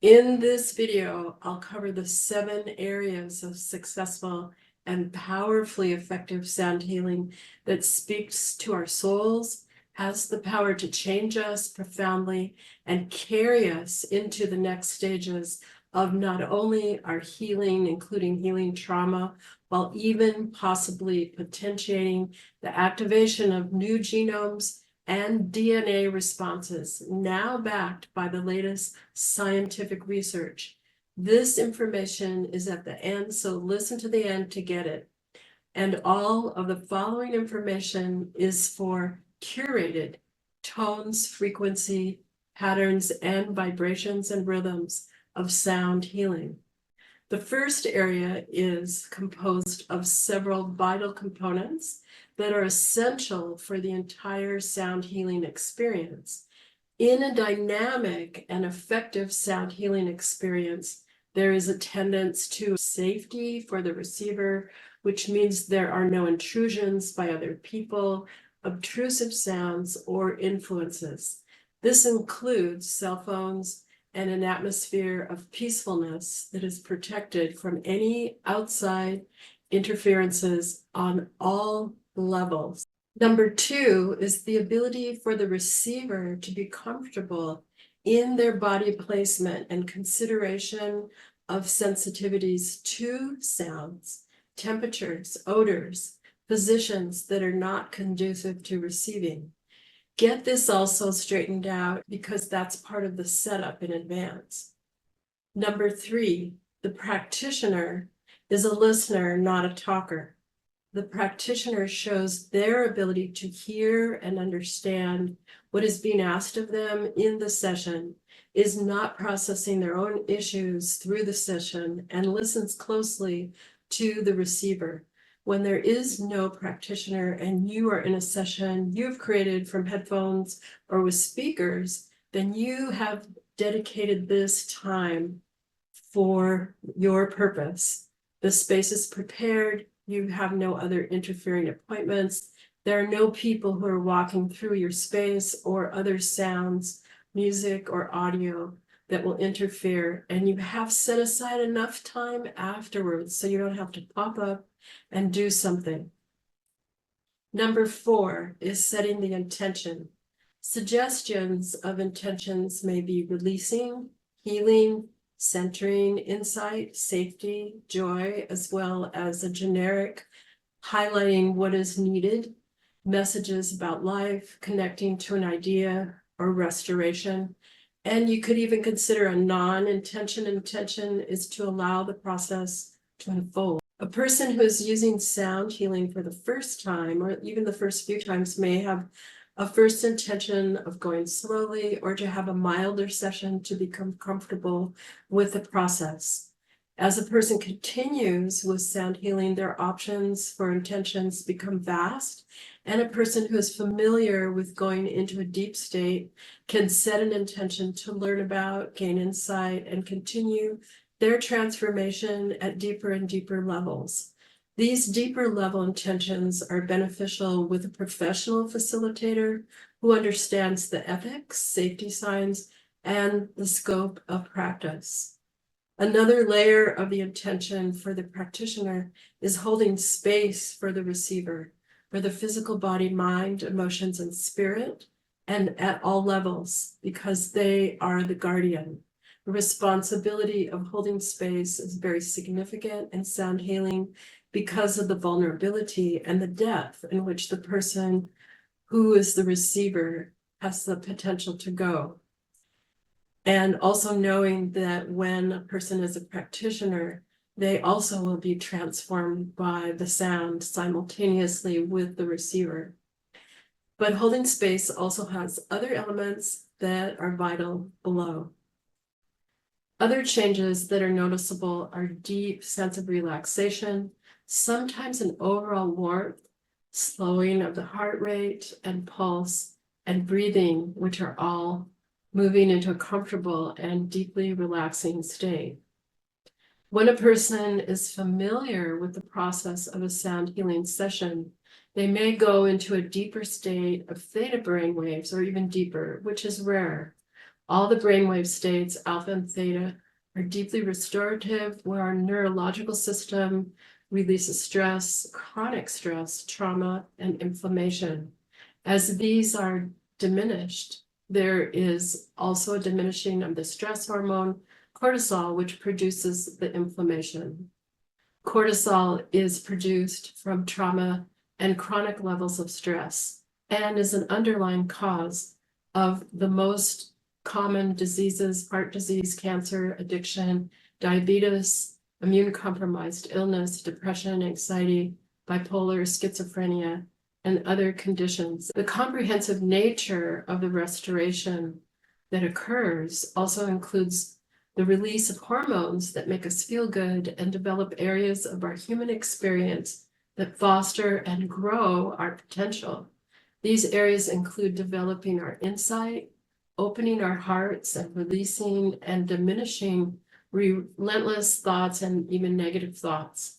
In this video, I'll cover the 7 areas of successful and powerfully effective sound healing that speaks to our souls, has the power to change us profoundly, and carry us into the next stages of not only our healing, including healing trauma, while even possibly potentiating the activation of new genomes and DNA responses, now backed by the latest scientific research. This information is at the end, so listen to the end to get it. And all of the following information is for curated tones, frequency, patterns, and vibrations and rhythms of sound healing. The first area is composed of several vital components that are essential for the entire sound healing experience. In a dynamic and effective sound healing experience, there is a tendency to safety for the receiver, which means there are no intrusions by other people, obtrusive sounds, or influences. This includes cell phones and an atmosphere of peacefulness that is protected from any outside interferences on all levels. Number 2 is the ability for the receiver to be comfortable in their body placement and consideration of sensitivities to sounds, temperatures, odors, positions that are not conducive to receiving. Get this also straightened out because that's part of the setup in advance. Number 3, the practitioner is a listener, not a talker. The practitioner shows their ability to hear and understand what is being asked of them in the session, is not processing their own issues through the session, and listens closely to the receiver. When there is no practitioner and you are in a session you've created from headphones or with speakers, then you have dedicated this time for your purpose. The space is prepared. You have no other interfering appointments. There are no people who are walking through your space or other sounds, music, or audio that will interfere. And you have set aside enough time afterwards so you don't have to pop up and do something. Number 4 is setting the intention. Suggestions of intentions may be releasing, healing, centering, insight, safety, joy, as well as a generic highlighting what is needed, messages about life, connecting to an idea or restoration. And you could even consider a non-intention intention is to allow the process to unfold. A person who is using sound healing for the first time, or even the first few times, may have a first intention of going slowly or to have a milder session to become comfortable with the process. As a person continues with sound healing, their options for intentions become vast, and a person who is familiar with going into a deep state can set an intention to learn about, gain insight, and continue their transformation at deeper and deeper levels. These deeper level intentions are beneficial with a professional facilitator who understands the ethics, safety signs, and the scope of practice. Another layer of the intention for the practitioner is holding space for the receiver, for the physical body, mind, emotions, and spirit, and at all levels, because they are the guardian. The responsibility of holding space is very significant in sound healing because of the vulnerability and the depth in which the person who is the receiver has the potential to go. And also knowing that when a person is a practitioner, they also will be transformed by the sound simultaneously with the receiver. But holding space also has other elements that are vital below. Other changes that are noticeable are deep sense of relaxation, sometimes an overall warmth, slowing of the heart rate and pulse, and breathing, which are all moving into a comfortable and deeply relaxing state. When a person is familiar with the process of a sound healing session, they may go into a deeper state of theta brainwaves or even deeper, which is rare. All the brainwave states, alpha and theta, are deeply restorative, where our neurological system releases stress, chronic stress, trauma, and inflammation. As these are diminished, there is also a diminishing of the stress hormone, cortisol, which produces the inflammation. Cortisol is produced from trauma and chronic levels of stress and is an underlying cause of the most common diseases: heart disease, cancer, addiction, diabetes, immune-compromised illness, depression, anxiety, bipolar, schizophrenia, and other conditions. The comprehensive nature of the restoration that occurs also includes the release of hormones that make us feel good and develop areas of our human experience that foster and grow our potential. These areas include developing our insight, opening our hearts, and releasing and diminishing relentless thoughts and even negative thoughts.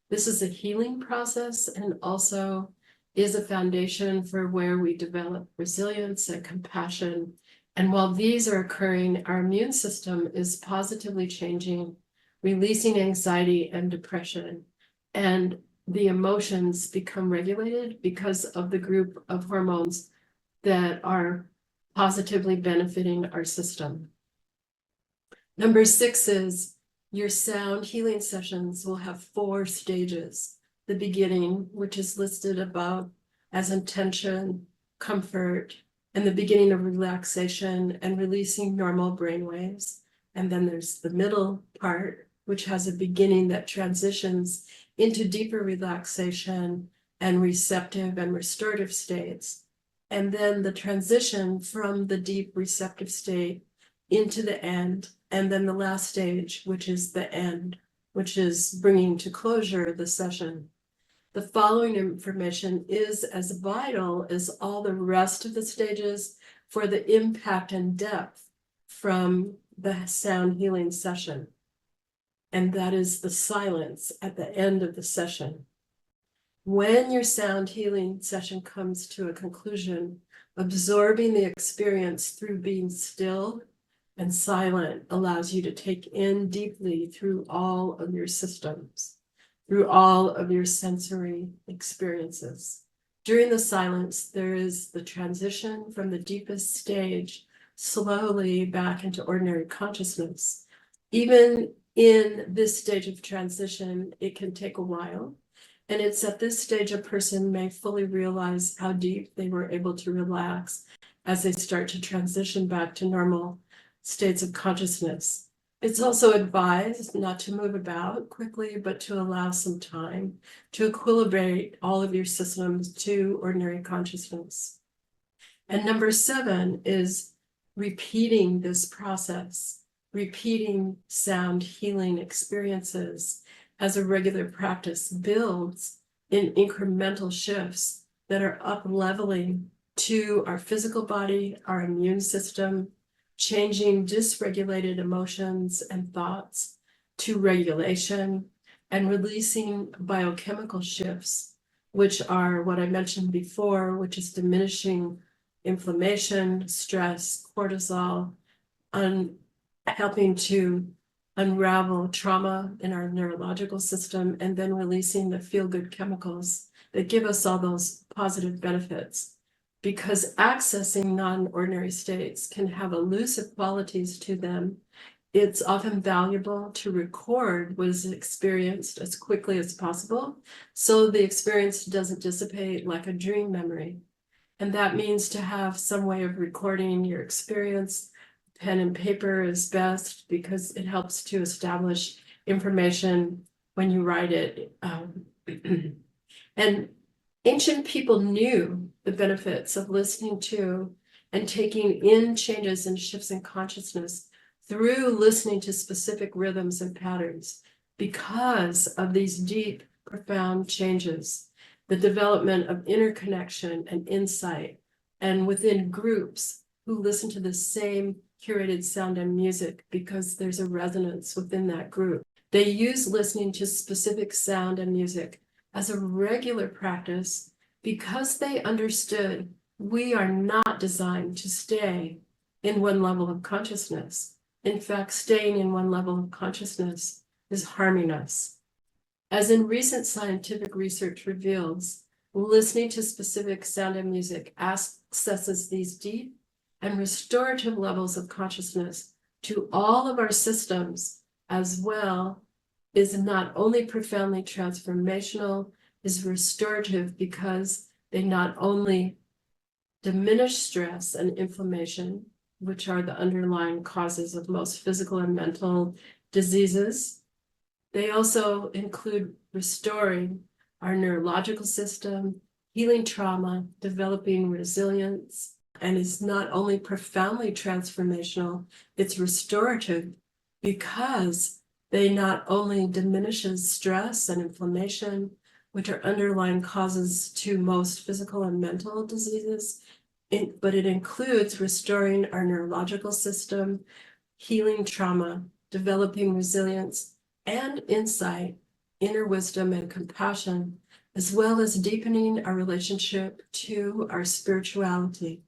This is a healing process and also is a foundation for where we develop resilience and compassion. And while these are occurring, our immune system is positively changing, releasing anxiety and depression, and the emotions become regulated because of the group of hormones that are positively benefiting our system. Number 6 is your sound healing sessions will have 4 stages. The beginning, which is listed above as intention, comfort, and the beginning of relaxation and releasing normal brain waves. And then there's the middle part, which has a beginning that transitions into deeper relaxation and receptive and restorative states. And then the transition from the deep receptive state into the end. And then the last stage, which is the end, which is bringing to closure the session. The following information is as vital as all the rest of the stages for the impact and depth from the sound healing session. And that is the silence at the end of the session. When your sound healing session comes to a conclusion, absorbing the experience through being still and silent allows you to take in deeply through all of your systems, through all of your sensory experiences. During the silence, there is the transition from the deepest stage slowly back into ordinary consciousness. Even in this stage of transition, it can take a while. And it's at this stage a person may fully realize how deep they were able to relax as they start to transition back to normal states of consciousness. It's also advised not to move about quickly, but to allow some time to equilibrate all of your systems to ordinary consciousness. And number 7 is repeating this process, repeating sound healing experiences as a regular practice builds in incremental shifts that are up-leveling to our physical body, our immune system, changing dysregulated emotions and thoughts to regulation, and releasing biochemical shifts, which are what I mentioned before, which is diminishing inflammation, stress, cortisol, helping to unravel trauma in our neurological system, and then releasing the feel-good chemicals that give us all those positive benefits. Because accessing non-ordinary states can have elusive qualities to them, it's often valuable to record what is experienced as quickly as possible so the experience doesn't dissipate like a dream memory. And that means to have some way of recording your experience. Pen and paper is best because it helps to establish information when you write it. And ancient people knew the benefits of listening to and taking in changes and shifts in consciousness through listening to specific rhythms and patterns because of these deep, profound changes, the development of interconnection and insight, and within groups who listen to the same curated sound and music because there's a resonance within that group. They use listening to specific sound and music as a regular practice because they understood we are not designed to stay in one level of consciousness. In fact, staying in one level of consciousness is harming us. As in recent scientific research reveals, listening to specific sound and music accesses these deep and restorative levels of consciousness to all of our systems as well, is not only profoundly transformational, is restorative because they not only diminish stress and inflammation, which are the underlying causes of most physical and mental diseases, they also include restoring our neurological system, healing trauma, developing resilience, and is not only profoundly transformational, it's restorative because they not only diminishes stress and inflammation, which are underlying causes to most physical and mental diseases, but it includes restoring our neurological system, healing trauma, developing resilience and insight, inner wisdom and compassion, as well as deepening our relationship to our spirituality.